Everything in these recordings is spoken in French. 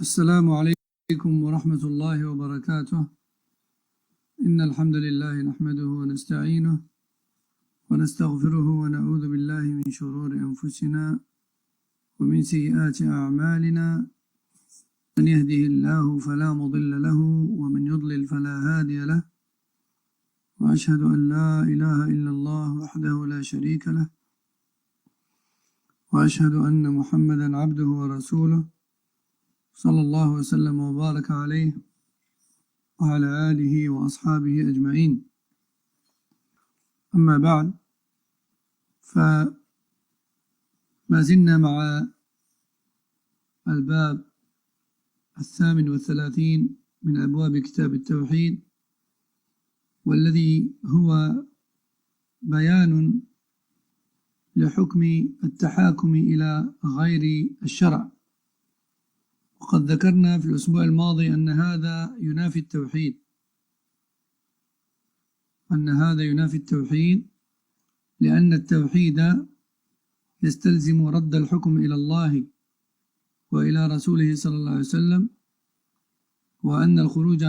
السلام عليكم ورحمة الله وبركاته. إن الحمد لله نحمده ونستعينه ونستغفره ونعوذ بالله من شرور أنفسنا ومن سيئات أعمالنا. من يهده الله فلا مضل له ومن يضلل فلا هادي له، وأشهد أن لا إله إلا الله وحده لا شريك له، وأشهد أن محمدا عبده ورسوله صلى الله وسلم وبارك عليه وعلى آله وأصحابه أجمعين. أما بعد، فما زلنا مع الباب 38 من أبواب كتاب التوحيد، والذي هو بيان لحكم التحاكم إلى غير الشرع. وقد ذكرنا في الأسبوع الماضي أن هذا ينافي التوحيد، لأن التوحيد يستلزم رد الحكم إلى الله وإلى رسوله صلى الله عليه وسلم، وأن الخروج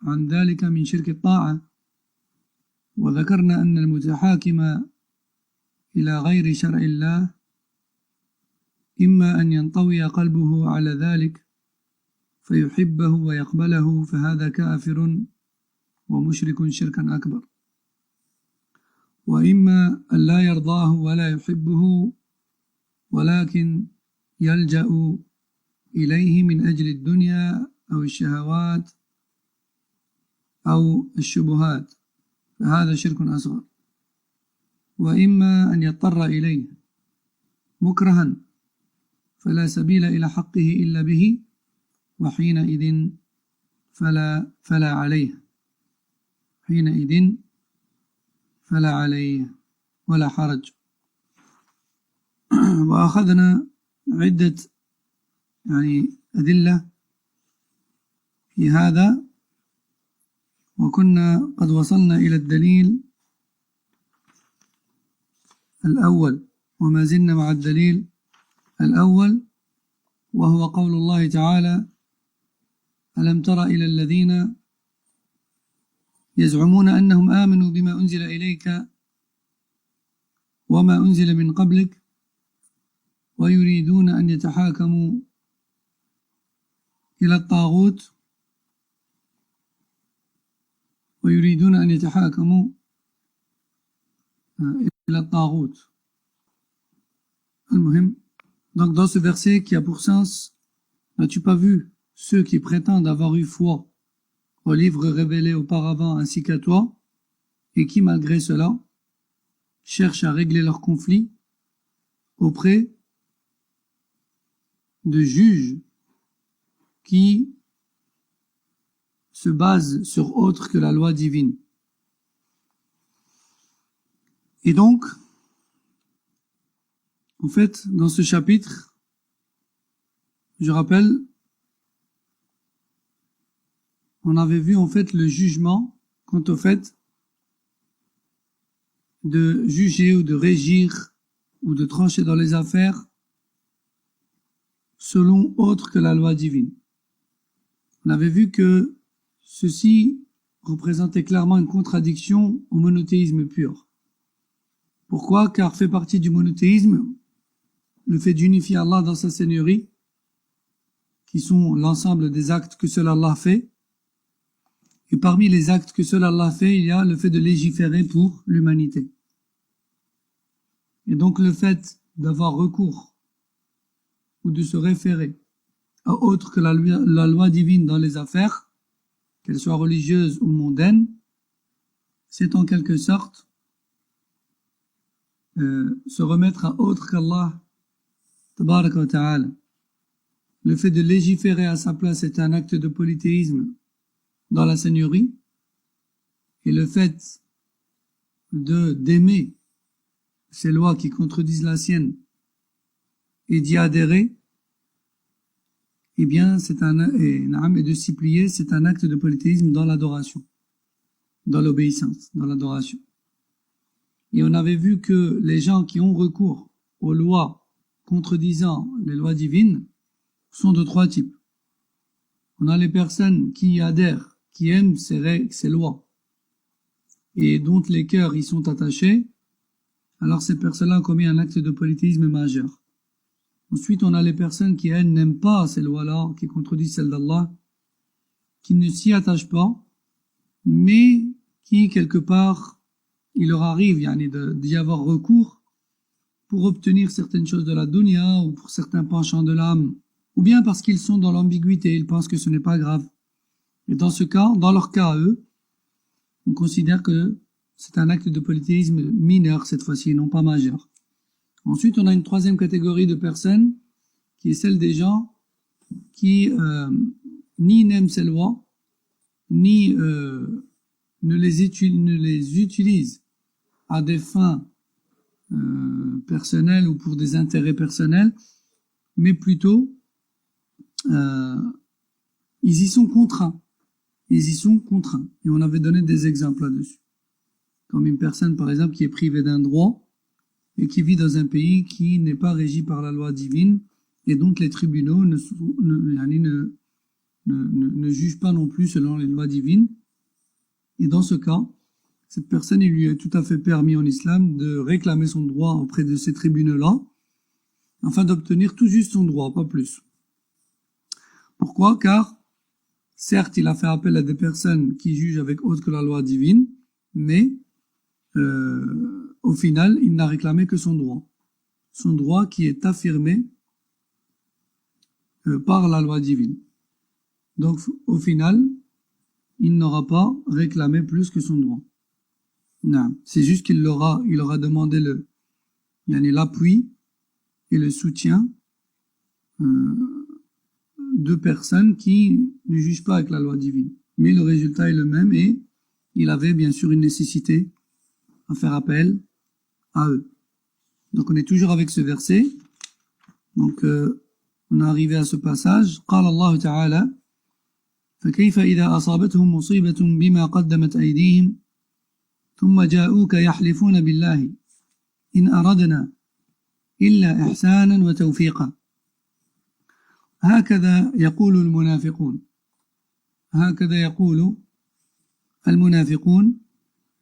عن ذلك من شرك الطاعة. وذكرنا أن المتحاكم إلى غير شرع الله إما أن ينطوي قلبه على ذلك فيحبه ويقبله، فهذا كافر ومشرك شركا أكبر، وإما أن لا يرضاه ولا يحبه ولكن يلجأ إليه من أجل الدنيا أو الشهوات أو الشبهات، فهذا شرك أصغر. وإما أن يضطر إليه مكرها فلا سبيل إلى حقه إلا به، وحينئذ فلا عليه ولا حرج. وأخذنا عدة أدلة في هذا، وكنا قد وصلنا إلى الدليل الأول، وما زلنا مع الدليل الأول، وهو قول الله تعالى: ألم تر إلى الذين يزعمون أنهم آمنوا بما أنزل إليك وما أنزل من قبلك ويريدون أن يتحاكموا إلى الطاغوت المهم. Donc dans ce verset qui a pour sens: n'as-tu pas vu ceux qui prétendent avoir eu foi au livre révélé auparavant ainsi qu'à toi, et qui malgré cela cherchent à régler leurs conflits auprès de juges qui se basent sur autre que la loi divine. Et donc, en fait, dans ce chapitre, je rappelle, on avait vu en fait le jugement quant au fait de juger ou de régir ou de trancher dans les affaires selon autre que la loi divine. On avait vu que ceci représentait clairement une contradiction au monothéisme pur. Pourquoi? Car fait partie du monothéisme le fait d'unifier Allah dans sa seigneurie, qui sont l'ensemble des actes que seul Allah fait. Et parmi les actes que seul Allah fait, il y a le fait de légiférer pour l'humanité. Et donc le fait d'avoir recours ou de se référer à autre que la loi divine dans les affaires, qu'elles soient religieuses ou mondaines, c'est en quelque sorte se remettre à autre qu'Allah tabaraka wa ta'ala. Le fait de légiférer à sa place est un acte de polythéisme dans la seigneurie, et le fait d'aimer ces lois qui contredisent la sienne et d'y adhérer, eh bien et de s'y plier, c'est un acte de polythéisme dans l'adoration, dans l'obéissance, dans l'adoration. Et on avait vu que les gens qui ont recours aux lois contredisant les lois divines sont de trois types. on a les personnes qui adhèrent, qui aiment ces règles, ces lois, et dont les cœurs y sont attachés, alors ces personnes-là ont commis un acte de polythéisme majeur. Ensuite, on a les personnes qui, elles, n'aiment pas ces lois-là, qui contredisent celles d'Allah, qui ne s'y attachent pas, mais qui, quelque part, il leur arrive d'y avoir recours pour obtenir certaines choses de la dunya ou pour certains penchants de l'âme, ou bien parce qu'ils sont dans l'ambiguïté, ils pensent que ce n'est pas grave. Et dans ce cas, dans leur cas, eux, on considère que c'est un acte de polythéisme mineur cette fois-ci, non pas majeur. Ensuite, on a une troisième catégorie de personnes, qui est celle des gens qui ni n'aiment ces lois, ni ne les utilisent à des fins personnelles ou pour des intérêts personnels, mais plutôt ils y sont contraints. Ils y sont contraints. Et on avait donné des exemples là-dessus. Comme une personne, par exemple, qui est privée d'un droit et qui vit dans un pays qui n'est pas régi par la loi divine et dont les tribunaux ne jugent pas non plus selon les lois divines. Et dans ce cas, cette personne, il lui est tout à fait permis en islam de réclamer son droit auprès de ces tribunaux-là, afin d'obtenir tout juste son droit, pas plus. Pourquoi? Car, certes, il a fait appel à des personnes qui jugent avec autre que la loi divine, mais au final, il n'a réclamé que son droit. Son droit qui est affirmé par la loi divine. Donc, au final, il n'aura pas réclamé plus que son droit. Non, c'est juste qu'il aura demandé l'appui et le soutien de personnes qui ne jugent pas avec la loi divine. Mais le résultat est le même et il avait bien sûr une nécessité à faire appel à eux. Donc on est toujours avec ce verset. Donc on est arrivé à ce passage. قال الله تعالى فكيف إذا أصابتهم مصيبة بما قدمت أيديهم ثم جاءوك يحلفون بالله إن أردنا إلا إحسانا وتوفيقا هكذا يقول المنافقون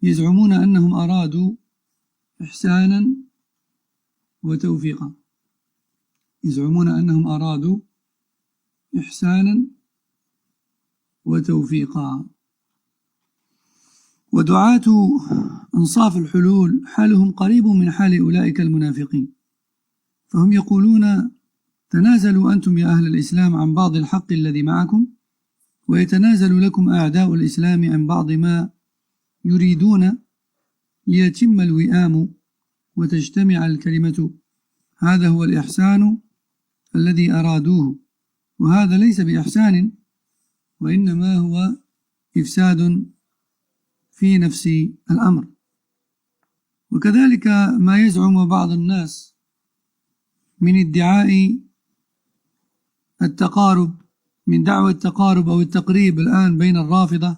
يزعمون أنهم أرادوا إحسانا وتوفيقا يزعمون أنهم أرادوا إحسانا وتوفيقا ودعاة أنصاف الحلول حالهم قريب من حال أولئك المنافقين فهم يقولون تنازلوا أنتم يا أهل الإسلام عن بعض الحق الذي معكم ويتنازل لكم أعداء الإسلام عن بعض ما يريدون ليتم الوئام وتجتمع الكلمة هذا هو الإحسان الذي أرادوه وهذا ليس بإحسان وإنما هو إفساد في نفس الأمر وكذلك ما يزعم بعض الناس من ادعاء التقارب من دعوى التقارب أو التقريب الآن بين الرافضة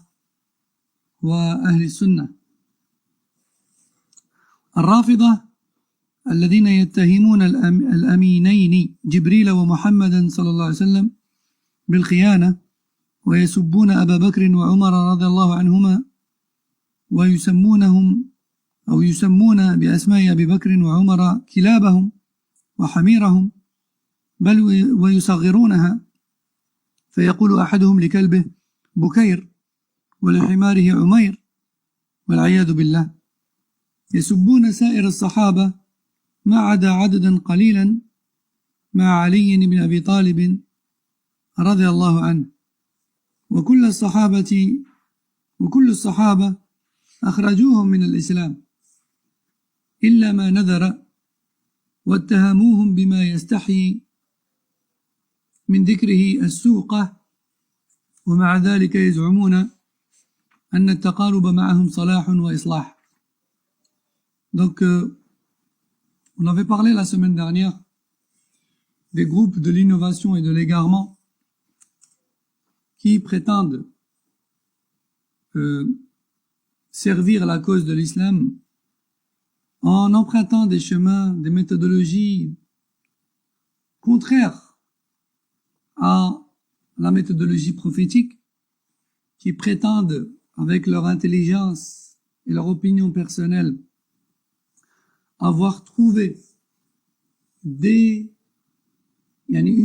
وأهل السنة الرافضة الذين يتهمون الأمينين جبريل ومحمدا صلى الله عليه وسلم بالخيانة ويسبون أبا بكر وعمر رضي الله عنهما يسمون بأسماء أبي بكر وعمر كلابهم وحميرهم بل ويصغرونها فيقول أحدهم لكلبه بكير ولحماره عمير والعياذ بالله يسبون سائر الصحابة ما عدا عددا قليلا مع علي بن أبي طالب رضي الله عنه وكل الصحابة أخرجوهم من الإسلام إلا ما نذر واتهموهم بما يستحيي من ذكره السوقة ومع ذلك يزعمون أن التقارب معهم صلاح وإصلاح. Donc, on avait parlé la semaine dernière des groupes de l'innovation et de l'égarement qui prétendent servir la cause de l'islam en empruntant des chemins, des méthodologies contraires à la méthodologie prophétique, qui prétendent, avec leur intelligence et leur opinion personnelle, avoir trouvé une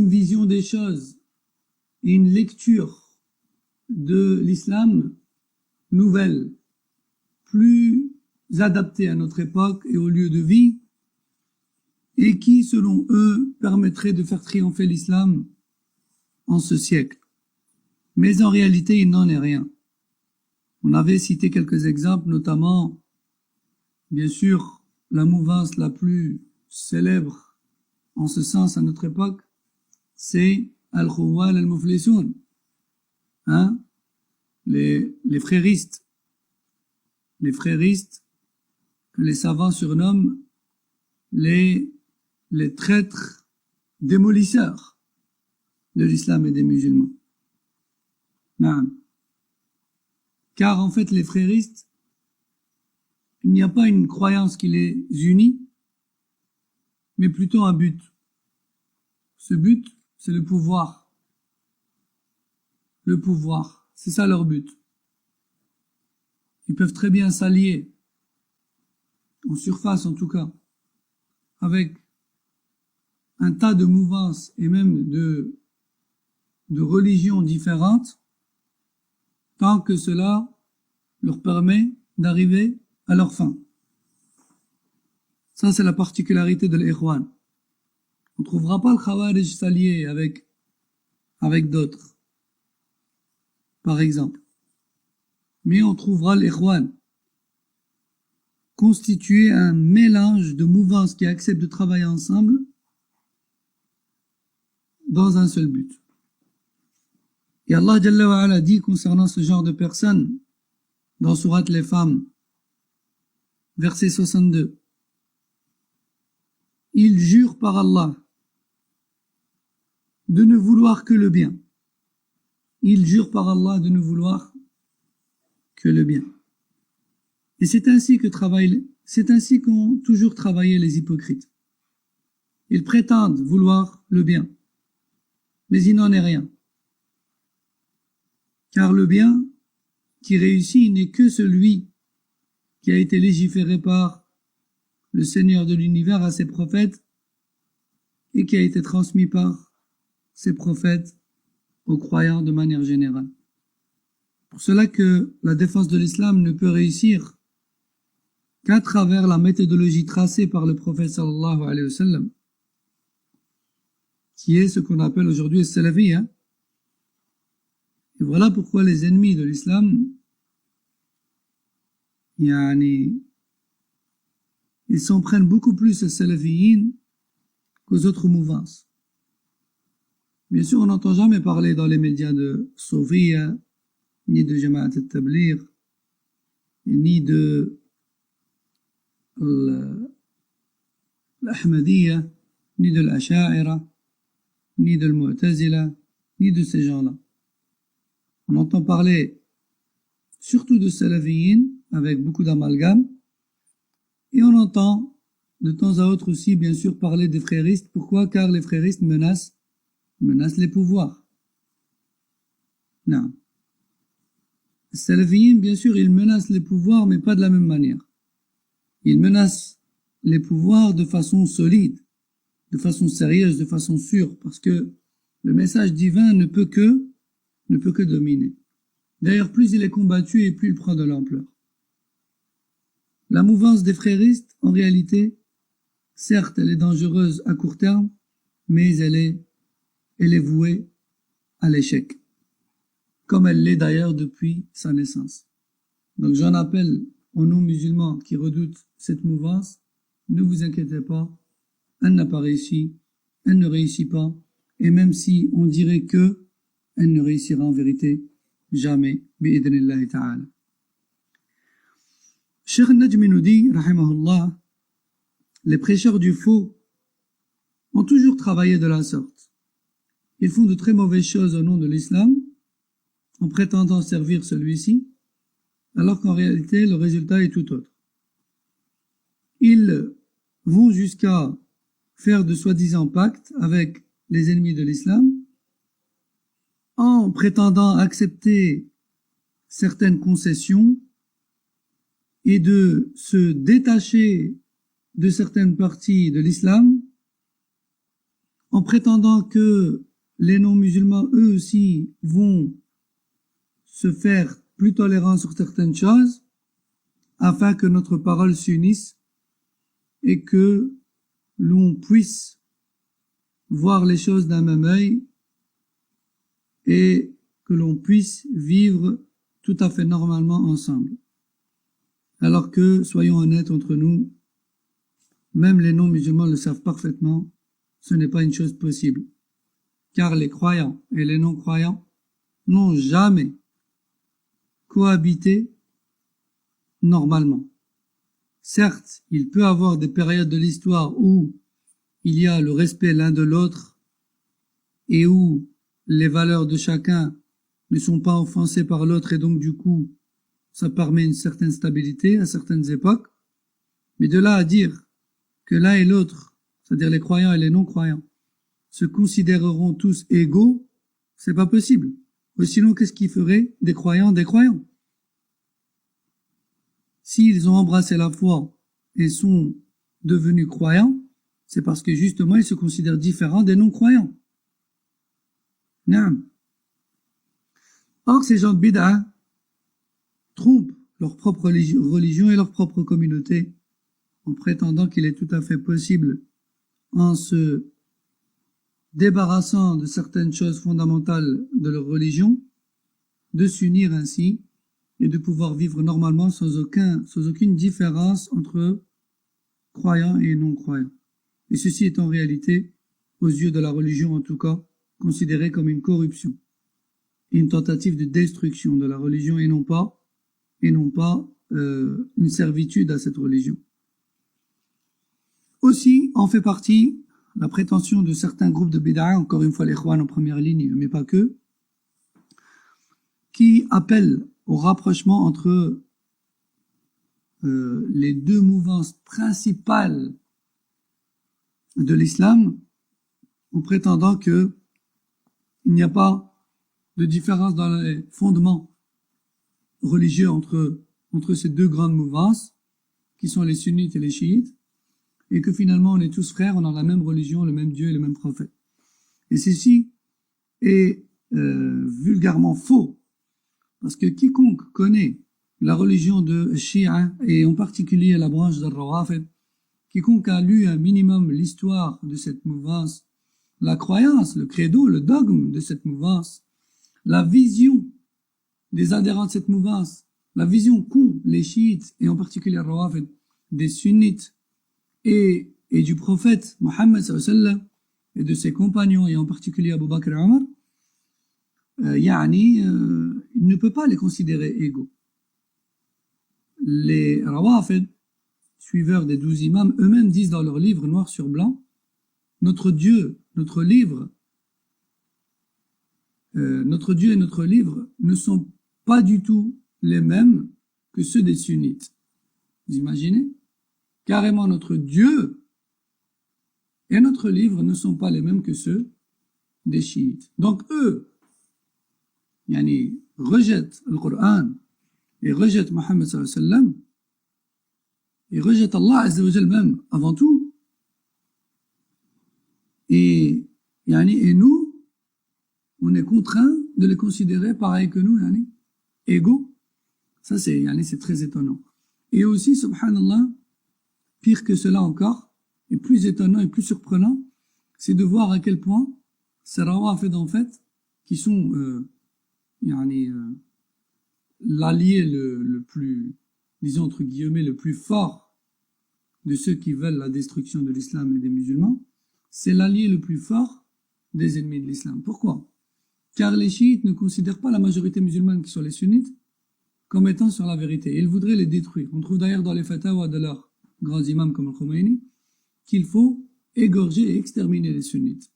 vision des choses et une lecture de l'islam nouvelle, plus adaptée à notre époque et au lieu de vie, et qui, selon eux, permettrait de faire triompher l'islam en ce siècle. Mais en réalité, il n'en est rien. On avait cité quelques exemples, notamment, bien sûr, la mouvance la plus célèbre en ce sens à notre époque, c'est Al-Khawwal al-Muflisun, les fréristes. Les fréristes que les savants surnomment les traîtres démolisseurs de l'islam et des musulmans. Non. Car en fait, les fréristes, il n'y a pas une croyance qui les unit, mais plutôt un but. Ce but, c'est le pouvoir. Le pouvoir, c'est ça leur but. Ils peuvent très bien s'allier, en surface en tout cas, avec un tas de mouvances et même de religions différentes, tant que cela leur permet d'arriver à leur fin. Ça, c'est la particularité de l'Ikhwan. On ne trouvera pas le Khawarij s'allier avec d'autres, par exemple. Mais on trouvera l'Ikhwan constituer un mélange de mouvances qui acceptent de travailler ensemble dans un seul but. Et Allah Jalla wa Ala dit concernant ce genre de personnes dans Sourate les femmes, verset 62, ils jurent par Allah de ne vouloir que le bien. Ils jurent par Allah de ne vouloir que le bien. Et c'est ainsi qu'ont toujours travaillé les hypocrites. Ils prétendent vouloir le bien, mais il n'en est rien. Car le bien qui réussit n'est que celui qui a été légiféré par le Seigneur de l'univers à ses prophètes et qui a été transmis par ses prophètes aux croyants de manière générale. Pour cela que la défense de l'islam ne peut réussir qu'à travers la méthodologie tracée par le prophète sallallahu alayhi wa sallam, qui est ce qu'on appelle aujourd'hui le salafiyya. Et voilà pourquoi les ennemis de l'islam, ils s'en prennent beaucoup plus aux salafiyyin qu'aux autres mouvances. Bien sûr, on n'entend jamais parler dans les médias de Soufiyya, ni de Jama'at al-Tabligh, ni de l'Ahmadiyya, ni de l'Asha'ira, ni de l'Mu'tazila, ni de ces gens-là. On entend parler surtout de salafiyyin avec beaucoup d'amalgame, et on entend de temps à autre aussi bien sûr parler des fréristes. Pourquoi? Car les fréristes menacent les pouvoirs. Non. Les salafiyyin, bien sûr, ils menacent les pouvoirs, mais pas de la même manière. Ils menacent les pouvoirs de façon solide, de façon sérieuse, de façon sûre, parce que le message divin ne peut que dominer. D'ailleurs, plus il est combattu et plus il prend de l'ampleur. La mouvance des fréristes, en réalité, certes, elle est dangereuse à court terme, mais elle est vouée à l'échec, comme elle l'est d'ailleurs depuis sa naissance. Donc j'en appelle aux non-musulmans qui redoutent cette mouvance, ne vous inquiétez pas, elle n'a pas réussi, elle ne réussit pas, et même si on dirait que, elle ne réussira en vérité jamais, bi'idhnillahi ta'ala. Cheikh Najmi nous dit, rahimahullah, les prêcheurs du faux ont toujours travaillé de la sorte. Ils font de très mauvaises choses au nom de l'islam, en prétendant servir celui-ci, alors qu'en réalité, le résultat est tout autre. Ils vont jusqu'à faire de soi-disant pactes avec les ennemis de l'islam, en en prétendant accepter certaines concessions et de se détacher de certaines parties de l'islam, en prétendant que les non-musulmans, eux aussi, vont se faire plus tolérants sur certaines choses, afin que notre parole s'unisse et que l'on puisse voir les choses d'un même œil et que l'on puisse vivre tout à fait normalement ensemble. Alors que, soyons honnêtes entre nous, même les non-musulmans le savent parfaitement, ce n'est pas une chose possible. Car les croyants et les non-croyants n'ont jamais cohabité normalement. Certes, il peut y avoir des périodes de l'histoire où il y a le respect l'un de l'autre et où les valeurs de chacun ne sont pas offensées par l'autre et donc du coup, ça permet une certaine stabilité à certaines époques. Mais de là à dire que l'un et l'autre, c'est-à-dire les croyants et les non-croyants, se considéreront tous égaux, c'est pas possible. Ou sinon, qu'est-ce qui ferait des croyants des croyants? S'ils ont embrassé la foi et sont devenus croyants, c'est parce que justement ils se considèrent différents des non-croyants. Non. Or, ces gens de bid'a trompent leur propre religion et leur propre communauté en prétendant qu'il est tout à fait possible, en se débarrassant de certaines choses fondamentales de leur religion, de s'unir ainsi et de pouvoir vivre normalement sans aucune différence entre croyants et non-croyants. Et ceci est en réalité, aux yeux de la religion en tout cas, considéré comme une corruption, une tentative de destruction de la religion et non pas une servitude à cette religion. Aussi en fait partie la prétention de certains groupes de bid'a, encore une fois les Ikhwan en première ligne, mais pas que, qui appellent au rapprochement entre les deux mouvances principales de l'islam, en prétendant que il n'y a pas de différence dans les fondements religieux entre ces deux grandes mouvances, qui sont les sunnites et les chiites, et que finalement on est tous frères, on a la même religion, le même Dieu et le même prophète. Et ceci est vulgairement faux, parce que quiconque connaît la religion de Shia, et en particulier la branche de Rawafid, quiconque a lu un minimum l'histoire de cette mouvance, la croyance, le credo, le dogme de cette mouvance, la vision des adhérents de cette mouvance, la vision qu'ont les chiites, et en particulier Rawafid, des sunnites, et du prophète Mohammed sallallahu alayhi wa sallam, et de ses compagnons, et en particulier Abu Bakr et Omar, il ne peut pas les considérer égaux. Les Rawafid, suiveurs des 12 imams, eux-mêmes disent dans leur livre noir sur blanc, notre Dieu et notre livre ne sont pas du tout les mêmes que ceux des sunnites. Vous imaginez? Carrément notre Dieu et notre livre ne sont pas les mêmes que ceux des chiites. Donc eux, rejettent le Coran et rejettent Mohammed sallallahu alayhi wa sallam et rejettent Allah azza wa jal même avant tout. Et nous, on est contraints de les considérer pareil que nous, égaux. Ça c'est très étonnant. Et aussi, subhanallah, pire que cela encore, et plus étonnant et plus surprenant, c'est de voir à quel point ces Rawafid en fait, qui sont l'allié le plus, disons entre guillemets, le plus fort de ceux qui veulent la destruction de l'islam et des musulmans, c'est l'allié le plus fort des ennemis de l'islam. Pourquoi? Car les chiites ne considèrent pas la majorité musulmane qui sont les sunnites comme étant sur la vérité. Ils voudraient les détruire. On trouve d'ailleurs dans les fatawas de leurs grands imams comme Al-Khomeini qu'il faut égorger et exterminer les sunnites.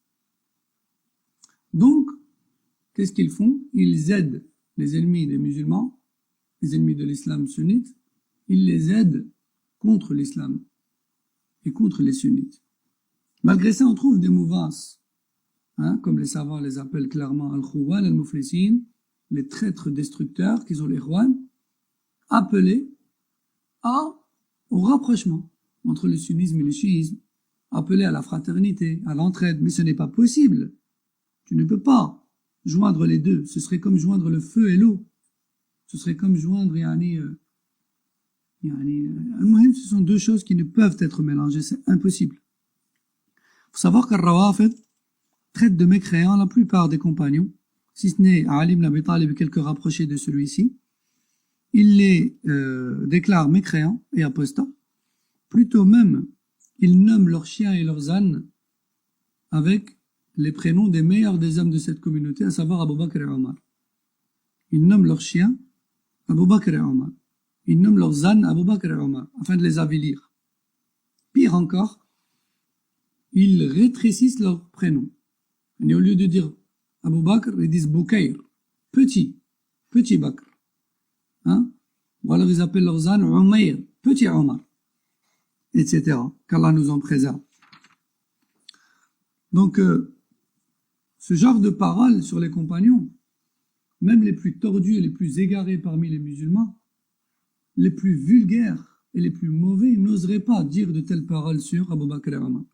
Donc, qu'est-ce qu'ils font? Ils aident les ennemis des musulmans, les ennemis de l'islam sunnite, ils les aident contre l'islam et contre les sunnites. Malgré ça, on trouve des mouvances comme les savants les appellent clairement al-Khouwan, al-Muflisin, les traîtres destructeurs, qui sont les Khouwan, appelés au rapprochement entre le sunnisme et le chiisme, appelés à la fraternité, à l'entraide, mais ce n'est pas possible. Tu ne peux pas joindre les deux. Ce serait comme joindre le feu et l'eau. Ce serait comme joindre, ce sont deux choses qui ne peuvent être mélangées, c'est impossible. Il faut savoir qu'Al-Rawafid traite de mécréants la plupart des compagnons, si ce n'est Ali ibn Abi Talib et quelques rapprochés de celui-ci. Il les déclare mécréants et apostats. Plutôt même, ils nomment leurs chiens et leurs ânes avec les prénoms des meilleurs des hommes de cette communauté, à savoir Abu Bakr et Omar. Ils nomment leurs chiens Abu Bakr et Omar. Ils nomment leurs ânes Abu Bakr et Omar, afin de les avilir. Pire encore, ils rétrécissent leurs prénoms. Et au lieu de dire Abu Bakr, ils disent Boukair, petit Bakr. Ou alors ils appellent leurs ânes Umayr, petit Omar, etc. Qu'Allah nous en préserve. Donc, ce genre de paroles sur les compagnons, même les plus tordus et les plus égarés parmi les musulmans, les plus vulgaires et les plus mauvais n'oseraient pas dire de telles paroles sur Abu Bakr et Omar.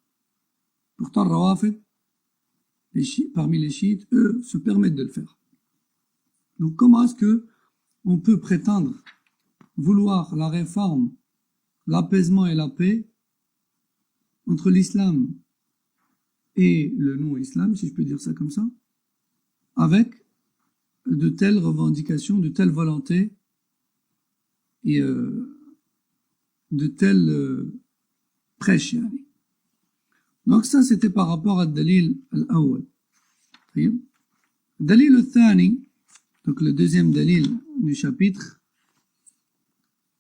Pourtant, Rawafid, parmi les chiites, eux, se permettent de le faire. Donc, comment est-ce que on peut prétendre vouloir la réforme, l'apaisement et la paix entre l'islam et le non-islam, si je peux dire ça comme ça, avec de telles revendications, de telles volontés et de telles prêches. Donc ça, c'était par rapport à Dalil al-Awwal. Dalil al-Thani, donc le deuxième dalil du chapitre,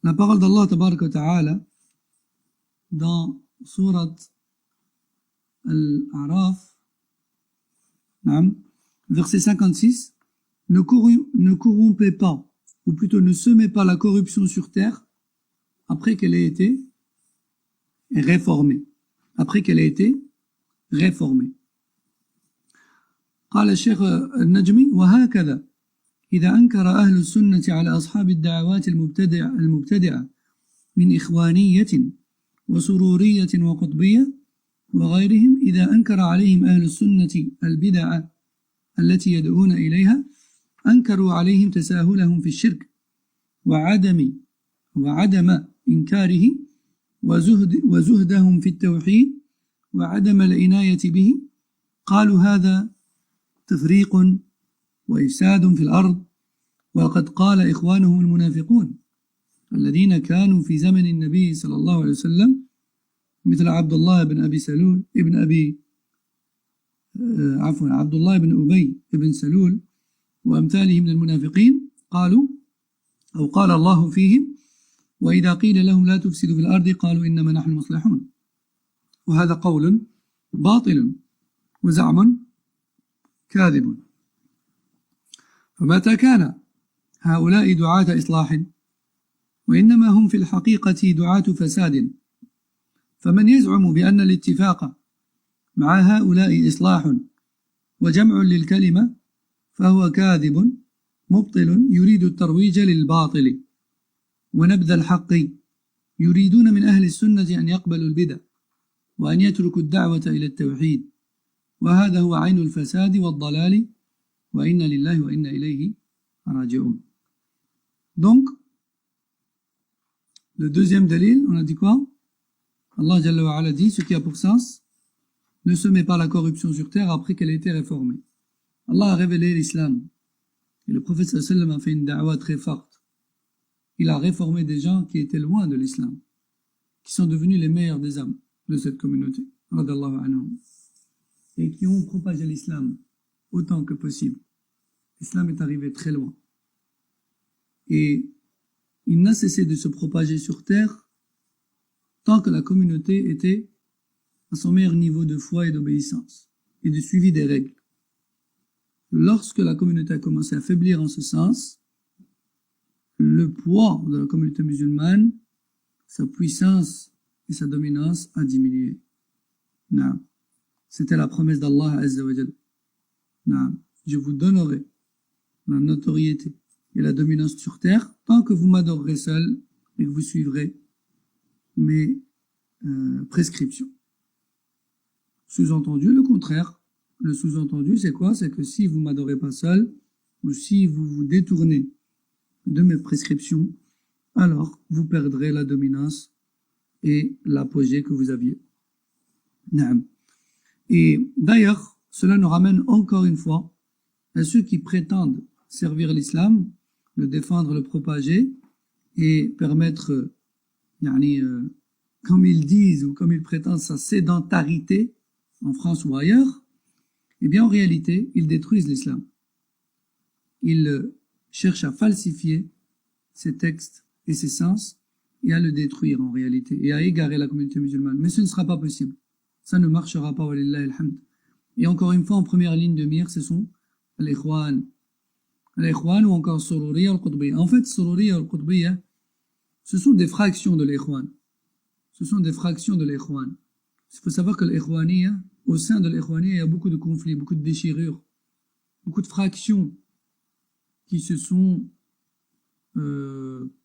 la parole d'Allah tabaraka wa ta'ala dans sourate Al-A'raf, verset 56, ne corrompez pas, ou plutôt ne semez pas la corruption sur terre après qu'elle ait été réformée. Après qu'elle ait été réformée. قال الشيخ النجمي وهكذا إذا أنكر أهل السنة على أصحاب الدعوات المبتدعة من إخوانية وسرورية وقطبية وغيرهم إذا أنكر عليهم أهل السنة البدع التي يدعون إليها أنكروا عليهم تساهلهم في الشرك وعدم إنكاره وزهدهم في التوحيد وعدم العناية به قالوا هذا تفريق وإفساد في الأرض وقد قال إخوانهم المنافقون الذين كانوا في زمن النبي صلى الله عليه وسلم مثل عبد الله بن أبي بن سلول وأمثاله من المنافقين قالوا أو قال الله فيهم وإذا قيل لهم لا تفسدوا في الأرض قالوا إنما نحن مصلحون وهذا قول باطل وزعم كاذب فمتى كان هؤلاء دعاة إصلاح وإنما هم في الحقيقة دعاة فساد فمن يزعم بأن الاتفاق مع هؤلاء إصلاح وجمع للكلمة فهو كاذب مبطل يريد الترويج للباطل ونبذ الحق يريدون من أهل السنة أن يقبلوا البدع وأن يتركوا الدعوة إلى التوحيد وهذا هو عين الفساد والضلال وإنا لله وإنا إليه راجعون. Donc, le deuxième dalil, on a dit quoi? Allah Jalla wa Ala dit, ce qui a pour sens, ne se met pas la corruption sur terre après qu'elle ait été réformée. Allah a révélé l'islam. Et le prophète sallallahu alayhi wa sallam a fait une da'wa très forte. Il a réformé des gens qui étaient loin de l'islam, qui sont devenus les meilleurs des hommes de cette communauté, radallahu anhum, et qui ont propagé l'islam autant que possible. L'islam est arrivé très loin. Et il n'a cessé de se propager sur terre tant que la communauté était à son meilleur niveau de foi et d'obéissance et de suivi des règles. Lorsque la communauté a commencé à faiblir en ce sens, le poids de la communauté musulmane, sa puissance et sa dominance a diminué. Non. C'était la promesse d'Allah Azza wa Jal. Naam. Je vous donnerai la notoriété et la dominance sur terre tant que vous m'adorerez seul et que vous suivrez mes prescriptions. Sous-entendu, le contraire. Le sous-entendu, c'est quoi? C'est que si vous m'adorez pas seul, ou si vous vous détournez de mes prescriptions, alors vous perdrez la dominance et l'apogée que vous aviez. Naam. Et d'ailleurs, cela nous ramène encore une fois à ceux qui prétendent servir l'islam, le défendre, le propager et permettre, comme ils disent ou comme ils prétendent, sa sédentarité en France ou ailleurs. Eh bien, en réalité, ils détruisent l'islam. Ils cherchent à falsifier ses textes et ses sens et à le détruire en réalité et à égarer la communauté musulmane. Mais ce ne sera pas possible. Ça ne marchera pas, walillahi alhamd. Et encore une fois, en première ligne de mire, ce sont l'ikhwan. L'ikhwan ou encore Sururiya al-Qutbiyya. En fait, Sururiya al-Qutbiyya, ce sont des fractions de l'ikhwan. Ce sont des fractions de l'ikhwan. Il faut savoir que l'ikhwaniyya, au sein de l'ikhwaniyya, il y a beaucoup de conflits, beaucoup de déchirures, beaucoup de fractions qui se sont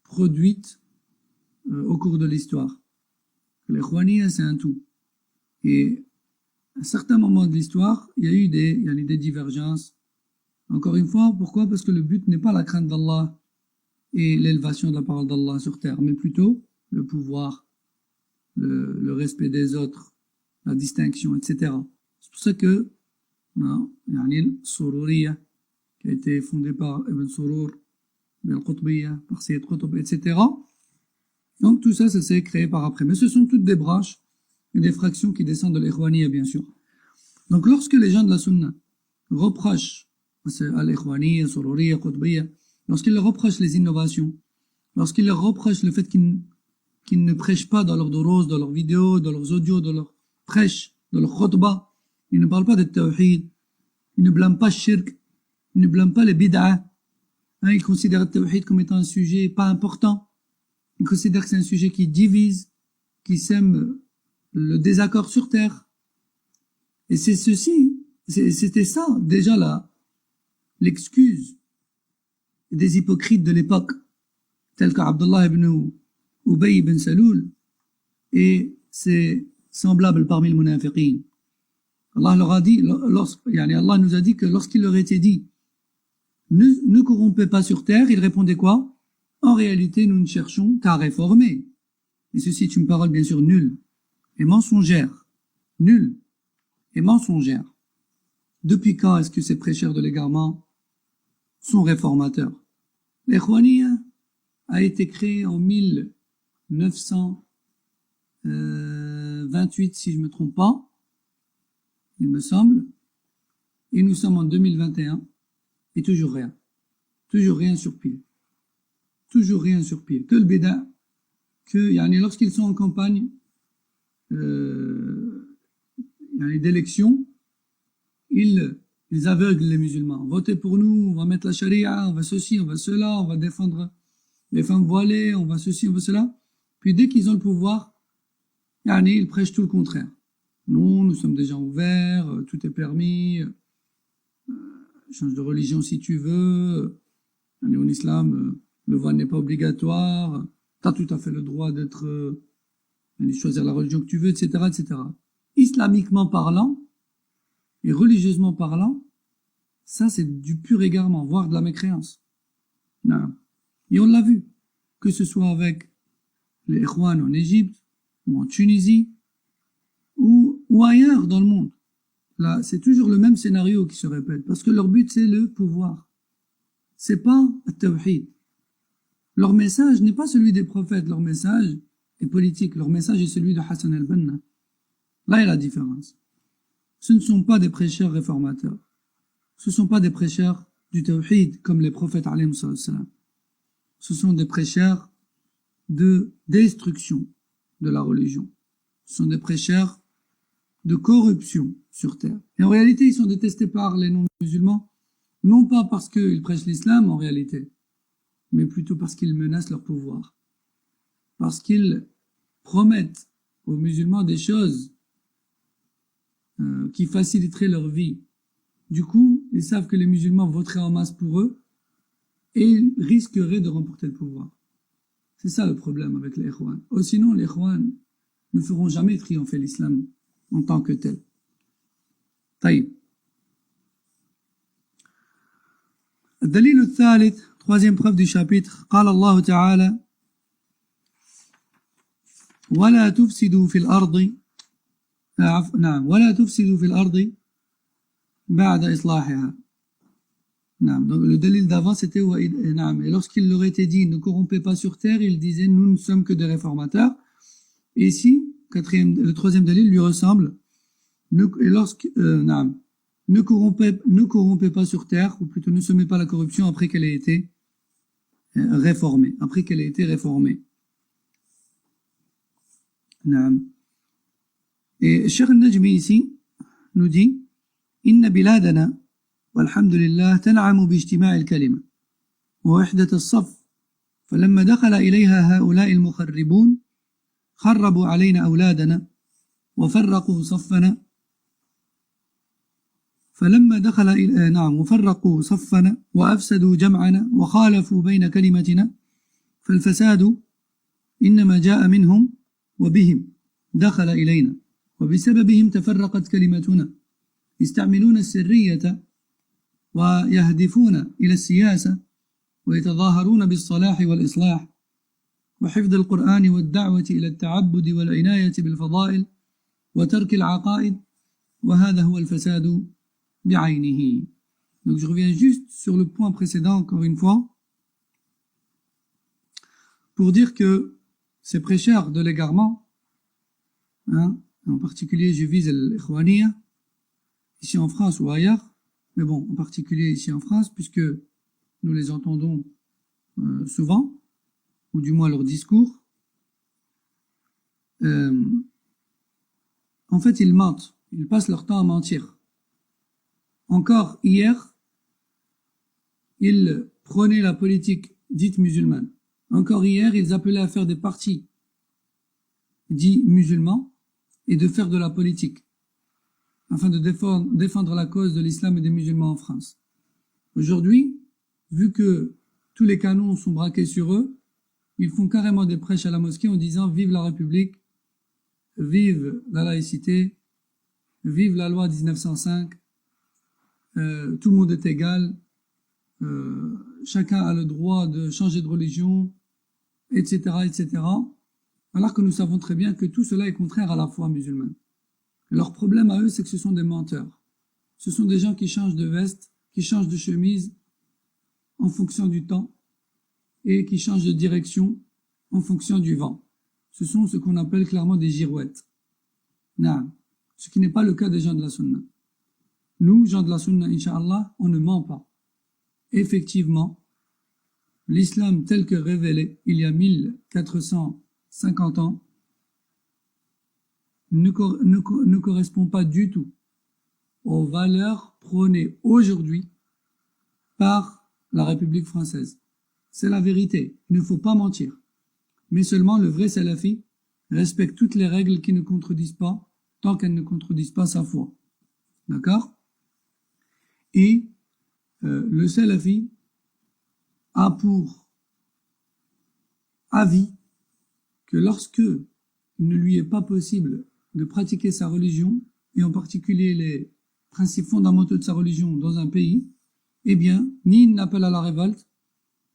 produites au cours de l'histoire. L'ikhwaniyya, c'est un tout. Et à certains moments de l'histoire, il y a eu des divergences. Encore une fois, pourquoi? Parce que le but n'est pas la crainte d'Allah et l'élévation de la parole d'Allah sur terre, mais plutôt le pouvoir, le respect des autres, la distinction, etc. C'est pour ça que Sururiya, qui a été fondé par Ibn Surur, Al-Qutbiyya, par Sayyid Qutb, etc. Donc tout ça, ça s'est créé par après. Mais ce sont toutes des branches et des fractions qui descendent de l'Ikhwaniyya, bien sûr. Donc lorsque les gens de la Sunna reprochent à l'Ikhwaniyya, Sururiyya, Qutbiyya, lorsqu'ils leur reprochent les innovations, lorsqu'ils leur reprochent le fait qu'ils ne prêchent pas dans leurs duros, dans leurs vidéos, dans leurs audios, dans leurs prêches, dans leurs khutbah, ils ne parlent pas de tawhid, ils ne blâment pas le shirk, ils ne blâment pas les bid'ah, ils considèrent le tawhid comme étant un sujet pas important, ils considèrent que c'est un sujet qui divise, qui sème le désaccord sur terre. Et c'est ceci, c'était ça, déjà là, l'excuse des hypocrites de l'époque, tels qu'Abdullah ibn Ubay ibn Saloul, et c'est semblable parmi les munafiqin. Allah leur a dit, Allah nous a dit que lorsqu'il leur était dit, ne corrompez pas sur terre, ils répondaient quoi? En réalité, nous ne cherchons qu'à réformer. Et ceci est une parole bien sûr nulle et mensongère. Nulle et mensongère. Depuis quand est-ce que ces prêcheurs de l'égarement sont réformateurs? L'Ikhwaniyya a été créé en 1928, si je ne me trompe pas, il me semble, et nous sommes en 2021, et toujours rien sur pied. Toujours rien sur pied. Que le bida, lorsqu'ils sont en campagne d'élection, ils aveuglent les musulmans. Votez pour nous, on va mettre la charia, on va ceci, on va cela, on va défendre les femmes voilées, on va ceci, on va cela. Puis dès qu'ils ont le pouvoir, ils prêchent tout le contraire. Non, nous sommes déjà ouverts, tout est permis, change de religion si tu veux, en islam, le voile n'est pas obligatoire, tu as tout à fait le droit de choisir la religion que tu veux, etc., etc. Islamiquement parlant, et religieusement parlant, ça c'est du pur égarement, voire de la mécréance. Non. Et on l'a vu, que ce soit avec les Ikhwan en Égypte, ou en Tunisie, ou ailleurs dans le monde. Là, c'est toujours le même scénario qui se répète, parce que leur but c'est le pouvoir. C'est pas le tawhid. Leur message n'est pas celui des prophètes, leur message est politique, leur message est celui de Hassan al-Banna. Là est la différence. Ce ne sont pas des prêcheurs réformateurs. Ce ne sont pas des prêcheurs du tawhid comme les prophètes alayhim salam. Ce sont des prêcheurs de destruction de la religion. Ce sont des prêcheurs de corruption sur terre. Et en réalité, ils sont détestés par les non-musulmans, non pas parce qu'ils prêchent l'islam en réalité, mais plutôt parce qu'ils menacent leur pouvoir. Parce qu'ils promettent aux musulmans des choses qui faciliteraient leur vie. Du coup, ils savent que les musulmans voteraient en masse pour eux et ils risqueraient de remporter le pouvoir. C'est ça le problème avec les Ikhwan. Ou sinon, les Ikhwan ne feront jamais triompher l'islam en tant que tel. طيب. الدليل الثالث, troisième preuve du chapitre, قال الله تعالى ولا تفسدوا في الأرض ولا تفسدوا في الأرض بعد إصلاحها. Donc le dalil d'avant c'était et lorsqu'il leur était dit ne corrompez pas sur terre, il disait nous ne sommes que des réformateurs. Et ici, le troisième dalil lui ressemble. Ne corrompez pas sur terre, ou plutôt ne semez pas la corruption après qu'elle ait été réformée. Et Cheikh al-Najmi ici nous dit إن بلادنا والحمد لله تنعم باجتماع الكلمة ووحدة الصف فلما دخل إليها هؤلاء المخربون خربوا علينا أولادنا وفرقوا صفنا وفرقوا صفنا وأفسدوا جمعنا وخالفوا بين كلمتنا فالفساد إنما جاء منهم وبهم دخل إلينا وبسببهم تفرقت كلمتنا يستعملون السرية ويهدفون إلى السياسة ويتظاهرون بالصلاح والإصلاح وحفظ القرآن والدعوة إلى التعبد والعناية بالفضائل وترك العقائد وهذا هو الفساد بعينه. Donc je reviens juste sur le point précédent encore une fois pour dire que ces prêcheurs de l'égarement, en particulier je vise l'Ikhwaniyya ici en France ou ailleurs, mais bon, en particulier ici en France, puisque nous les entendons souvent, ou du moins leurs discours, en fait, ils mentent. Ils passent leur temps à mentir. Encore hier, ils prônaient la politique dite musulmane. Encore hier, ils appelaient à faire des partis dits musulmans et de faire de la politique, afin de défendre la cause de l'islam et des musulmans en France. Aujourd'hui, vu que tous les canons sont braqués sur eux, ils font carrément des prêches à la mosquée en disant « Vive la République, vive la laïcité, vive la loi 1905, tout le monde est égal, chacun a le droit de changer de religion, etc., etc. » Alors que nous savons très bien que tout cela est contraire à la foi musulmane. Leur problème à eux, c'est que ce sont des menteurs. Ce sont des gens qui changent de veste, qui changent de chemise en fonction du temps et qui changent de direction en fonction du vent. Ce sont ce qu'on appelle clairement des girouettes. Non, ce qui n'est pas le cas des gens de la Sunna. Nous, gens de la Sunna, Inch'Allah, on ne ment pas. Effectivement, l'islam tel que révélé il y a 1450 ans ne correspond pas du tout aux valeurs prônées aujourd'hui par la République française. C'est la vérité, il ne faut pas mentir. Mais seulement le vrai salafi respecte toutes les règles qui ne contredisent pas, tant qu'elles ne contredisent pas sa foi. D'accord? Et le salafi a pour avis que lorsque il ne lui est pas possible de pratiquer sa religion, et en particulier les principes fondamentaux de sa religion dans un pays, eh bien, ni il n'appelle à la révolte,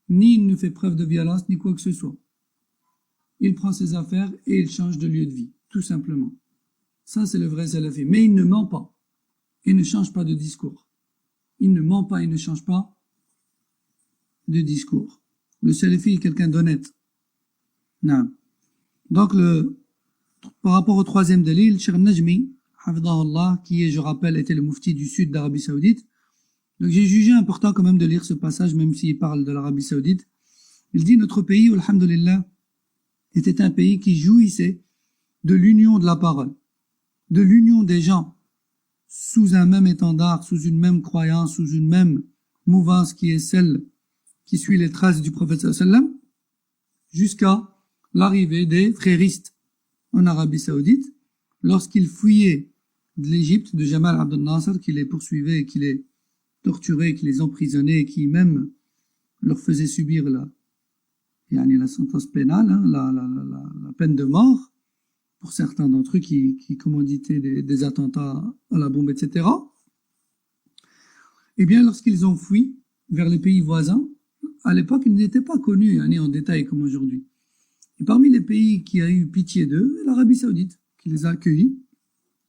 ni il ne fait preuve de violence, ni quoi que ce soit. Il prend ses affaires et il change de lieu de vie, tout simplement. Ça, c'est le vrai salafi. Mais il ne ment pas et ne change pas de discours. Il ne ment pas et ne change pas de discours. Le salafi est quelqu'un d'honnête. Non. Donc, par rapport au troisième dalil, Cheikh Najmi, Hafidahullah, qui, je rappelle, était le mufti du sud d'Arabie Saoudite. Donc j'ai jugé important quand même de lire ce passage, même s'il parle de l'Arabie Saoudite. Il dit, notre pays, alhamdulillah, était un pays qui jouissait de l'union de la parole, de l'union des gens, sous un même étendard, sous une même croyance, sous une même mouvance qui est celle qui suit les traces du prophète sallam, jusqu'à l'arrivée des fréristes en Arabie Saoudite, lorsqu'ils fuyaient de l'Égypte, de Jamal Abdel Nasser, qui les poursuivait et qui les torturaient, qui les emprisonnaient, qui même leur faisaient subir la sentence pénale, hein, la peine de mort, pour certains d'entre eux qui commanditaient des attentats à la bombe, etc. Eh bien, lorsqu'ils ont fui vers les pays voisins, à l'époque, ils n'étaient pas connus en détail comme aujourd'hui. Et parmi les pays qui a eu pitié d'eux, l'Arabie Saoudite, qui les a accueillis.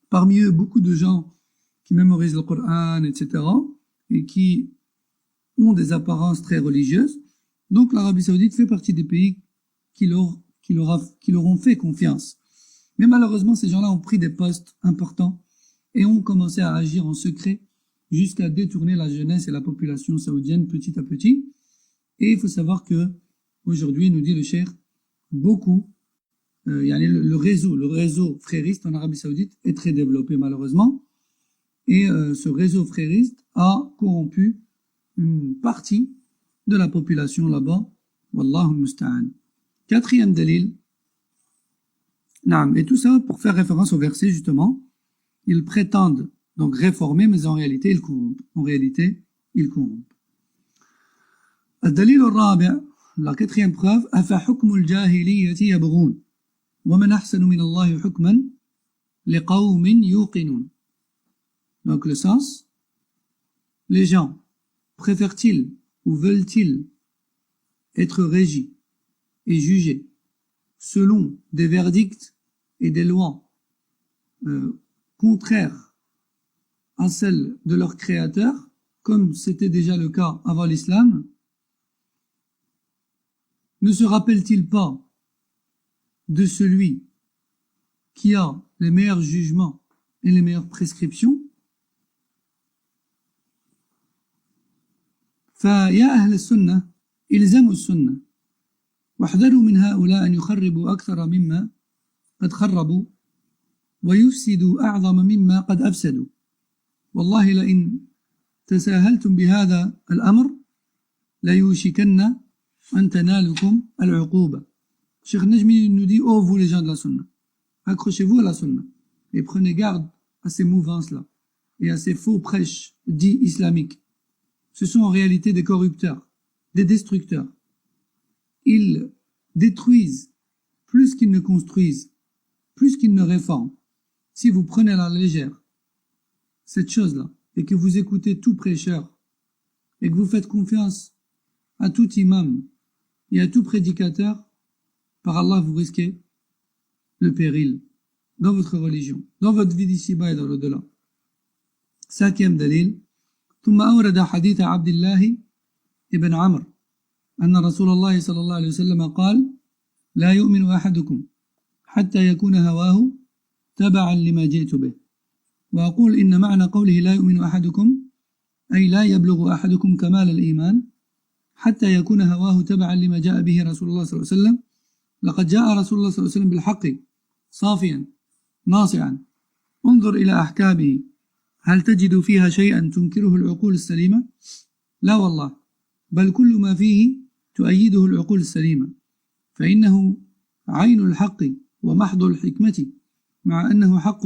Parmi eux, beaucoup de gens qui mémorisent le Coran, etc., et qui ont des apparences très religieuses. Donc, l'Arabie Saoudite fait partie des pays qui leur ont fait confiance. Mais malheureusement, ces gens-là ont pris des postes importants et ont commencé à agir en secret jusqu'à détourner la jeunesse et la population saoudienne petit à petit. Et il faut savoir que aujourd'hui, nous dit le cheikh, beaucoup, le réseau frériste en Arabie Saoudite est très développé malheureusement. Et ce réseau frériste a corrompu une partie de la population là-bas. Wallahu musta'an. Quatrième dalil. Et tout ça pour faire référence au verset justement. Ils prétendent donc réformer, mais en réalité ils corrompent. الدليل الرابع, la quatrième preuve, أفحكم الجاهلية يبغون ومن أحسن من الله حكما لقوم يوقنون. Donc le sens, les gens préfèrent-ils ou veulent-ils être régis et jugés selon des verdicts et des lois contraires à celles de leur créateur, comme c'était déjà le cas avant l'islam? Ne se rappelle-t-il pas de celui qui a les meilleurs jugements et les meilleures prescriptions? فيا أهل السنة إلزموا السنة واحذروا من هؤلاء أن يخربوا أكثر مما قد خربوا ويفسدوا أعظم مما قد أفسدوا والله لئن تساهلتم بهذا الأمر ليوشكن أن تنالكم العقوبة. Cheikh Najmi nous dit: oh vous les gens de la sunna, accrochez-vous à la sunna et prenez garde à ces mouvances-là et à ces faux prêches dits islamiques. Ce sont en réalité des corrupteurs, des destructeurs. Ils détruisent plus qu'ils ne construisent, plus qu'ils ne réforment. Si vous prenez à la légère cette chose-là, et que vous écoutez tout prêcheur, et que vous faites confiance à tout imam et à tout prédicateur, par Allah vous risquez le péril dans votre religion, dans votre vie d'ici-bas et dans l'au-delà. Cinquième dalil. ثم أورد حديث عبد الله ابن عمرو أن رسول الله صلى الله عليه وسلم قال: لا يؤمن أحدكم حتى يكون هواه تبعا لما جئت به. وأقول إن معنى قوله لا يؤمن أحدكم أي لا يبلغ أحدكم كمال الإيمان حتى يكون هواه تبعا لما جاء به رسول الله صلى الله عليه وسلم. لقد جاء رسول الله صلى الله عليه وسلم بالحق صافيا ناصعا انظر إلى أحكامه هل تجد فيها شيئا تنكره العقول السليمة؟ لا والله، بل كل ما فيه تؤيده العقول السليمة، فإنه عين الحق ومحض الحكمة، مع أنه حق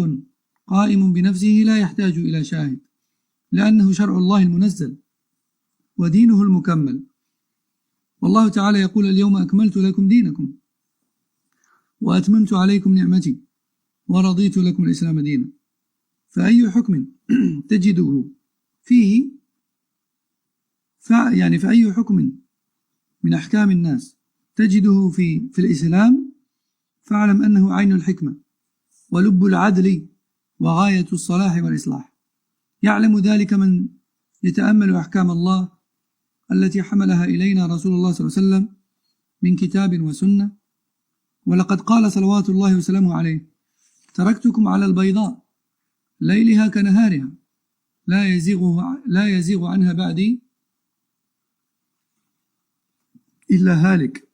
قائم بنفسه لا يحتاج إلى شاهد، لأنه شرع الله المنزل ودينه المكمل. والله تعالى يقول: اليوم أكملت لكم دينكم وأتممت عليكم نعمتي ورضيت لكم الإسلام دينا. فأي حكم تجده فيه فأي حكم من أحكام الناس تجده في الإسلام فاعلم أنه عين الحكمة ولب العدل وغاية الصلاح والإصلاح. يعلم ذلك من يتأمل أحكام الله التي حملها إلينا رسول الله صلى الله عليه وسلم من كتاب وسنة. ولقد قال صلوات الله وسلامه عليه: تركتكم على البيضاء ليلها كنهارها لا يزيغ عنها بعدي إلا هالك.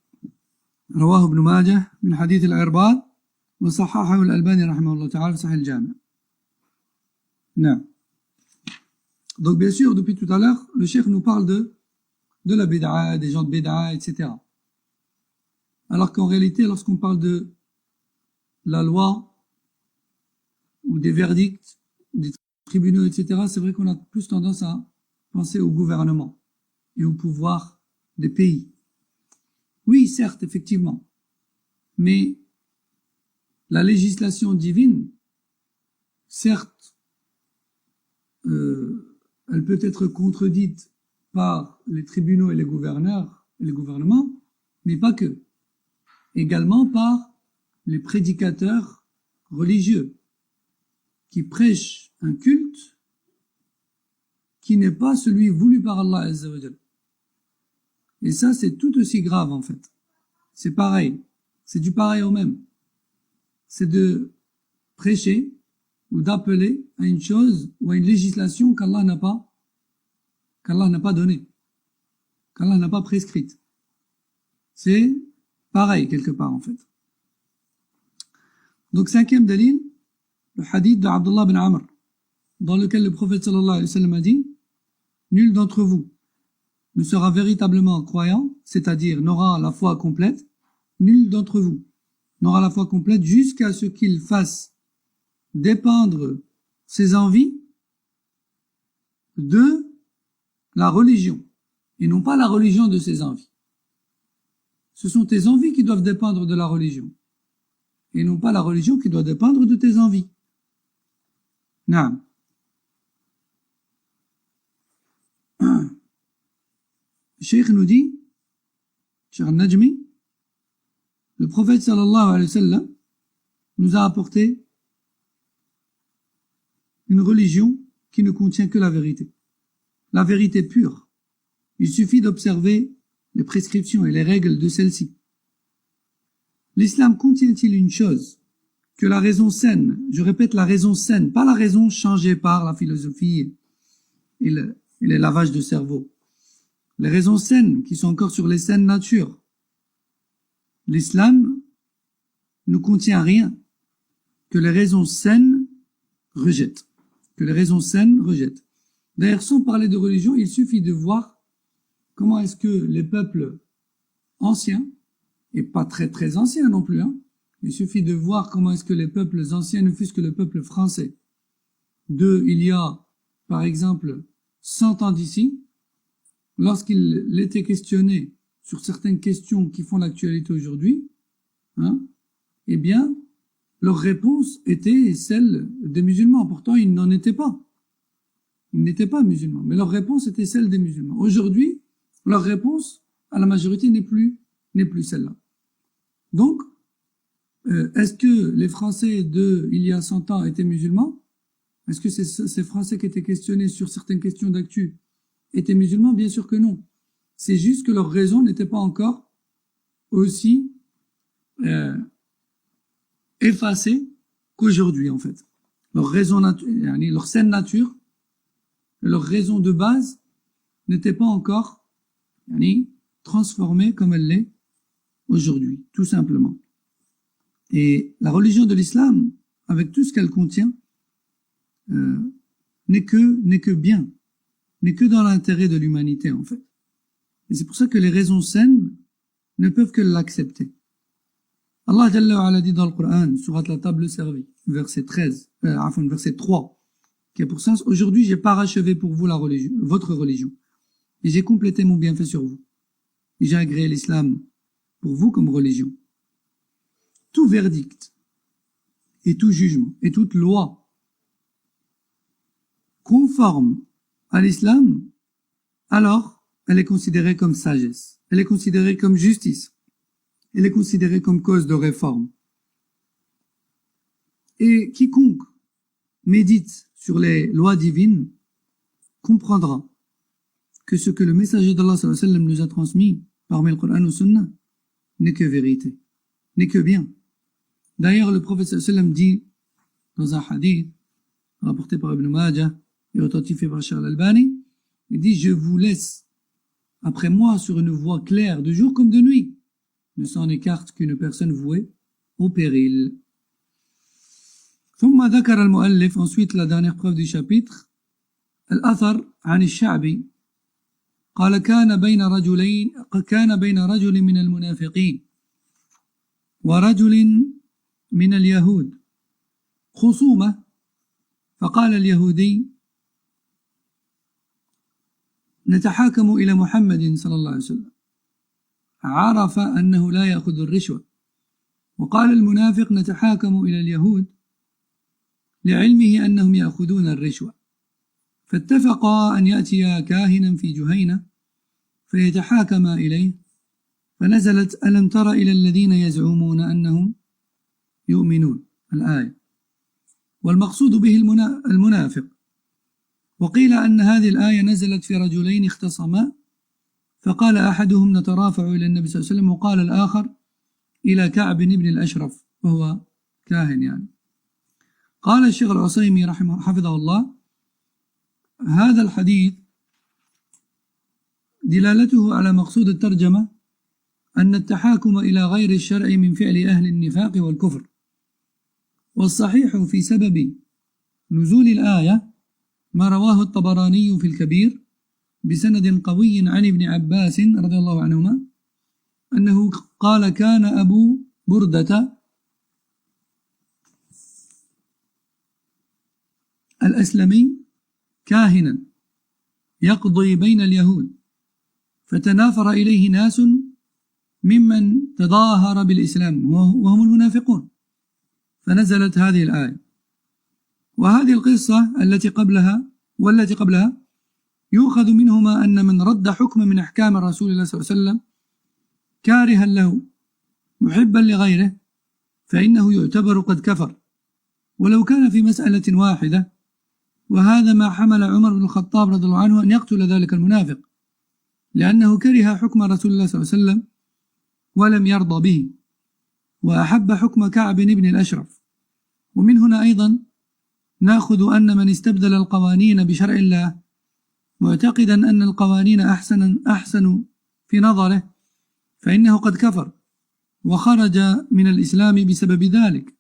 رواه ابن ماجه من حديث العرباض وصححه الألباني رحمه الله تعالى في صحيح الجامع. Non. Donc bien sûr, depuis tout à l'heure, le cheikh nous parle de la bid'a, des gens de bid'a, etc. Alors qu'en réalité, lorsqu'on parle de la loi ou des verdicts, des tribunaux, etc., c'est vrai qu'on a plus tendance à Pensez au gouvernement et au pouvoir des pays. Oui, certes, effectivement, mais la législation divine, certes, elle peut être contredite par les tribunaux et les gouverneurs et les gouvernements, mais pas que. Également par les prédicateurs religieux qui prêchent un culte qui n'est pas celui voulu par Allah Azza wa Jal. Et ça, c'est tout aussi grave en fait. C'est pareil. C'est du pareil au même. C'est de prêcher ou d'appeler à une chose ou à une législation qu'Allah n'a pas donnée, qu'Allah n'a pas prescrite. C'est pareil quelque part en fait. Donc cinquième dalil, le hadith de Abdullah bin Amr, dans lequel le prophète sallallahu alayhi wa sallam a dit: nul d'entre vous ne sera véritablement croyant, c'est-à-dire n'aura la foi complète, nul d'entre vous n'aura la foi complète jusqu'à ce qu'il fasse dépendre ses envies de la religion, et non pas la religion de ses envies. Ce sont tes envies qui doivent dépendre de la religion, et non pas la religion qui doit dépendre de tes envies. Naam. Cheikh nous dit, Cheikh Najmi, le prophète sallallahu alayhi wa sallam nous a apporté une religion qui ne contient que la vérité pure. Il suffit d'observer les prescriptions et les règles de celle-ci. L'islam contient-il une chose que la raison saine, je répète la raison saine, pas la raison changée par la philosophie et les lavages de cerveau, les raisons saines qui sont encore sur les saines natures. L'islam ne contient rien que les raisons saines rejettent. D'ailleurs, sans parler de religion, il suffit de voir comment est-ce que les peuples anciens, et pas très très anciens non plus, il suffit de voir comment est-ce que les peuples anciens, ne fût-ce que le peuple français, il y a, par exemple, 100 ans d'ici, lorsqu'il était questionné sur certaines questions qui font l'actualité aujourd'hui, eh bien, leur réponse était celle des musulmans. Pourtant, ils n'en étaient pas. Ils n'étaient pas musulmans, mais leur réponse était celle des musulmans. Aujourd'hui, leur réponse à la majorité n'est plus celle-là. Donc, est-ce que les Français il y a 100 ans étaient musulmans? Est-ce que ces Français qui étaient questionnés sur certaines questions d'actu étaient musulmans? Bien sûr que non. C'est juste que leur raison n'était pas encore aussi effacée qu'aujourd'hui, en fait. Leur raison leur saine nature, leur raison de base n'était pas encore transformée comme elle l'est aujourd'hui, tout simplement. Et la religion de l'islam, avec tout ce qu'elle contient, n'est que bien, n'est que dans l'intérêt de l'humanité, en fait. Et c'est pour ça que les raisons saines ne peuvent que l'accepter. Allah Jalla wa Ala dit dans le Coran, surat la table servie, verset 3, qui a pour sens: aujourd'hui j'ai parachevé pour vous votre religion, et j'ai complété mon bienfait sur vous, et j'ai agréé l'islam pour vous comme religion. Tout verdict, et tout jugement, et toute loi conforme à l'islam, alors elle est considérée comme sagesse, elle est considérée comme justice, elle est considérée comme cause de réforme. Et quiconque médite sur les lois divines comprendra que ce que le messager d'Allah sallallahu alayhi wa sallam nous a transmis parmi le Coran et le Sunna n'est que vérité, n'est que bien. D'ailleurs, le prophète sallallahu alayhi wa sallam dit dans un hadith rapporté par Ibn Majah et authentifié par Cheikh Al-Albani, il dit: je vous laisse après moi sur une voie claire de jour comme de nuit, ne s'en écarte qu'une personne vouée au péril. ثم ذكر المؤلف, ensuite la dernière preuve du chapitre, الأثر عن الشعبي قال كان بين رجل من المنافقين ورجل من اليهود خصومة، فقال اليهودي: نتحاكم إلى محمد صلى الله عليه وسلم عرف أنه لا يأخذ الرشوة. وقال المنافق نتحاكم إلى اليهود لعلمه أنهم يأخذون الرشوة، فاتفقا أن يأتيا كاهنا في جهينة فيتحاكما إليه، فنزلت ألم تر إلى الذين يزعمون أنهم يؤمنون الآية، والمقصود به المنافق. وقيل أن هذه الآية نزلت في رجلين اختصما، فقال أحدهم نترافع إلى النبي صلى الله عليه وسلم، وقال الآخر إلى كعب بن الأشرف وهو كاهن يعني. قال الشيخ العصيمي حفظه الله: هذا الحديث دلالته على مقصود الترجمة أن التحاكم إلى غير الشرع من فعل أهل النفاق والكفر. والصحيح في سبب نزول الآية ما رواه الطبراني في الكبير بسند قوي عن ابن عباس رضي الله عنهما أنه قال: كان أبو بردة الأسلمي كاهنا يقضي بين اليهود، فتنافر إليه ناس ممن تظاهر بالإسلام وهم المنافقون، فنزلت هذه الآية. وهذه القصة التي قبلها والتي قبلها يؤخذ منهما أن من رد حكم من أحكام الرسول الله صلى الله عليه وسلم كارها له محبا لغيره فإنه يعتبر قد كفر، ولو كان في مسألة واحدة. وهذا ما حمل عمر بن الخطاب رضي الله عنه أن يقتل ذلك المنافق، لأنه كره حكم رسول الله صلى الله عليه وسلم ولم يرضى به، وأحب حكم كعب بن الأشرف. ومن هنا أيضا نأخذ أن من استبدل القوانين بشرع الله معتقدا أن القوانين أحسن في نظره فإنه قد كفر وخرج من الإسلام بسبب ذلك.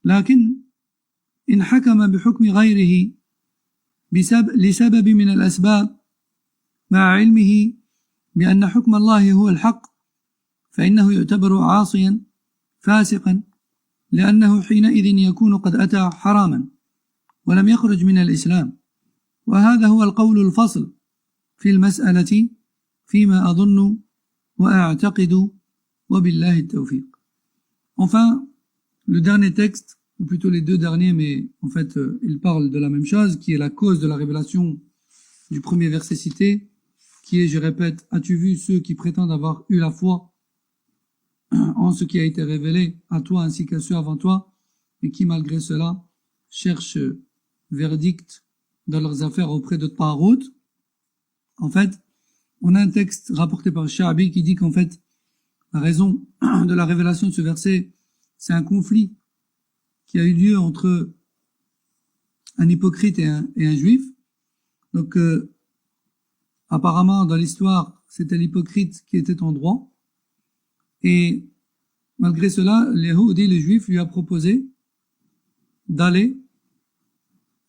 لكن إن حكم بحكم غيره لسبب من الأسباب مع علمه بأن حكم الله هو الحق فإنه يعتبر عاصيا فاسقا، لأنه حينئذ يكون قد أتى حراما ولم يخرج من الإسلام. وهذا هو القول الفصل في المسألة فيما أظن وأعتقد، وبالله التوفيق. Enfin, le dernier texte, ou plutôt les deux derniers, mais en fait ils parlent de la même chose, qui est la cause de la révélation du premier verset cité, qui est, je répète, as-tu vu ceux qui prétendent avoir eu la foi en ce qui a été révélé à toi ainsi qu'à ceux avant toi, et qui malgré cela cherchent verdict dans leurs affaires auprès de Tarout. En fait, on a un texte rapporté par Sha'bi qui dit qu'en fait, la raison de la révélation de ce verset, c'est un conflit qui a eu lieu entre un hypocrite et un juif. Donc, apparemment, dans l'histoire, c'était l'hypocrite qui était en droit. Et malgré cela, l'Yahoudi, le juif, lui a proposé d'aller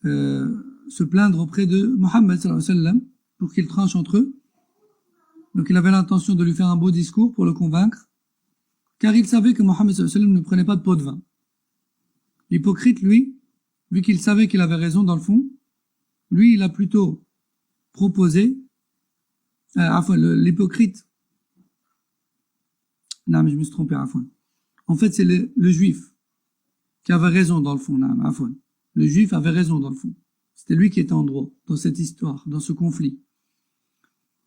se plaindre auprès de Mohammed sallallahu alayhi wa sallam pour qu'il tranche entre eux. Donc il avait l'intention de lui faire un beau discours pour le convaincre, car il savait que Mohammed sallallahu alayhi wa sallam ne prenait pas de pot de vin. L'hypocrite, lui, vu qu'il savait qu'il avait raison dans le fond, lui, il a plutôt proposé, l'hypocrite, non mais je me suis trompé, en fait c'est le juif qui avait raison dans le fond, le juif avait raison dans le fond, c'était lui qui était en droit dans cette histoire, dans ce conflit.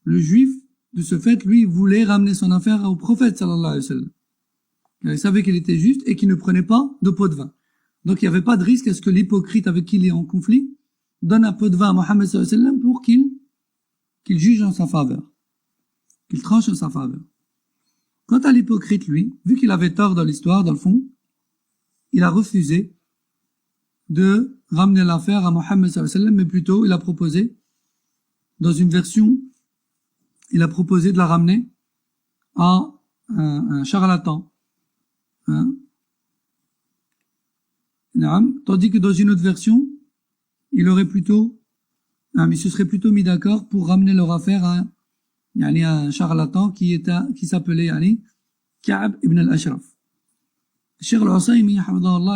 Le juif, de ce fait, lui, voulait ramener son affaire au prophète sallallahu alayhi wa sallam, car il savait qu'il était juste et qu'il ne prenait pas de pot de vin. Donc il n'y avait pas de risque à ce que l'hypocrite avec qui il est en conflit donne un pot de vin à Mohammed sallallahu alayhi wa sallam pour qu'il juge en sa faveur, qu'il tranche en sa faveur. Quant à l'hypocrite, lui, vu qu'il avait tort dans l'histoire, dans le fond, il a refusé de ramener l'affaire à Mohammed sallallahu alayhi wa sallam, mais plutôt il a proposé, dans une version, il a proposé de la ramener à un charlatan. Hein? Tandis que dans une autre version, il se serait plutôt mis d'accord pour ramener leur affaire à un charlatan qui s'appelait Ka'b ibn al-Ashraf. Cheikh al-Husaymi,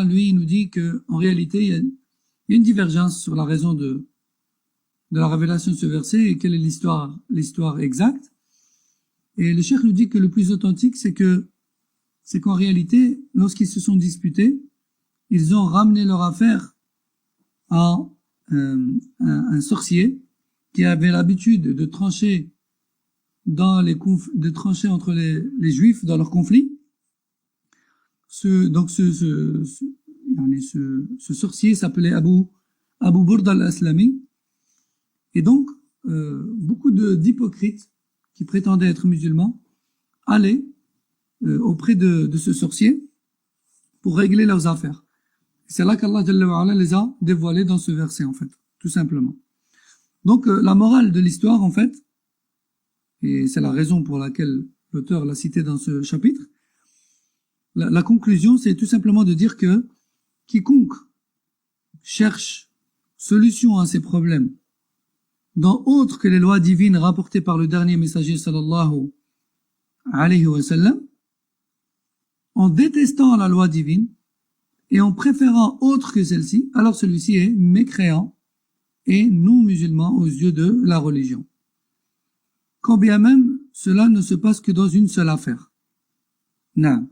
lui, il nous dit qu'en réalité, il y a une divergence sur la raison de de la révélation de ce verset et quelle est l'histoire exacte. Et le cheikh nous dit que le plus authentique, c'est qu'en réalité, lorsqu'ils se sont disputés, ils ont ramené leur affaire à un sorcier qui avait l'habitude de trancher entre les juifs dans leurs conflits. Ce sorcier s'appelait Abu Burda al-Aslami. Et donc, beaucoup d'hypocrites qui prétendaient être musulmans allaient auprès de ce sorcier pour régler leurs affaires. C'est là qu'Allah Jalla wa Ala les a dévoilés dans ce verset, en fait, tout simplement. Donc, la morale de l'histoire, en fait, et c'est la raison pour laquelle l'auteur l'a cité dans ce chapitre, la conclusion, c'est tout simplement de dire que quiconque cherche solution à ses problèmes dans autre que les lois divines rapportées par le dernier messager sallallahu alayhi wa sallam, en détestant la loi divine et en préférant autre que celle-ci, alors celui-ci est mécréant et non musulman aux yeux de la religion. Quand bien même cela ne se passe que dans une seule affaire. Non.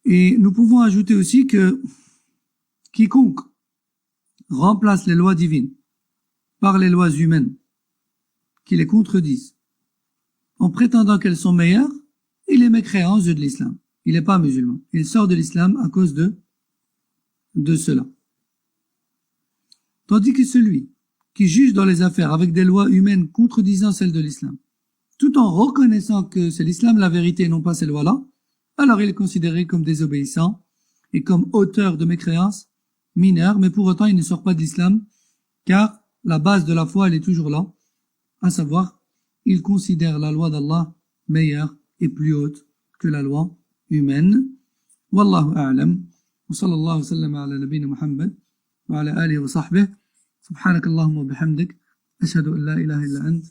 Et nous pouvons ajouter aussi que quiconque remplace les lois divines par les lois humaines qui les contredisent en prétendant qu'elles sont meilleures, il est mécréant aux yeux de l'islam. Il n'est pas musulman. Il sort de l'islam à cause de cela. Tandis que celui qui juge dans les affaires avec des lois humaines contredisant celles de l'islam, tout en reconnaissant que c'est l'islam la vérité et non pas ces lois-là, alors il est considéré comme désobéissant et comme auteur de mécréance mineure, mais pour autant il ne sort pas d'islam, car la base de la foi, elle est toujours là, à savoir, il considère la loi d'Allah meilleure et plus haute que la loi humaine. Wallahu a'lam. Wa sallallahu wa sallam ala nabina Muhammad wa ala alihi wa sahbihi. Subhanak Allahumma wa bihamdik. Ashhadu an la ilaha illa ant.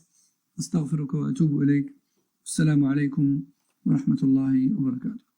Astaghfiruka wa atubu ilayk. Assalamu alaykum wa rahmatullahi wa barakatuh.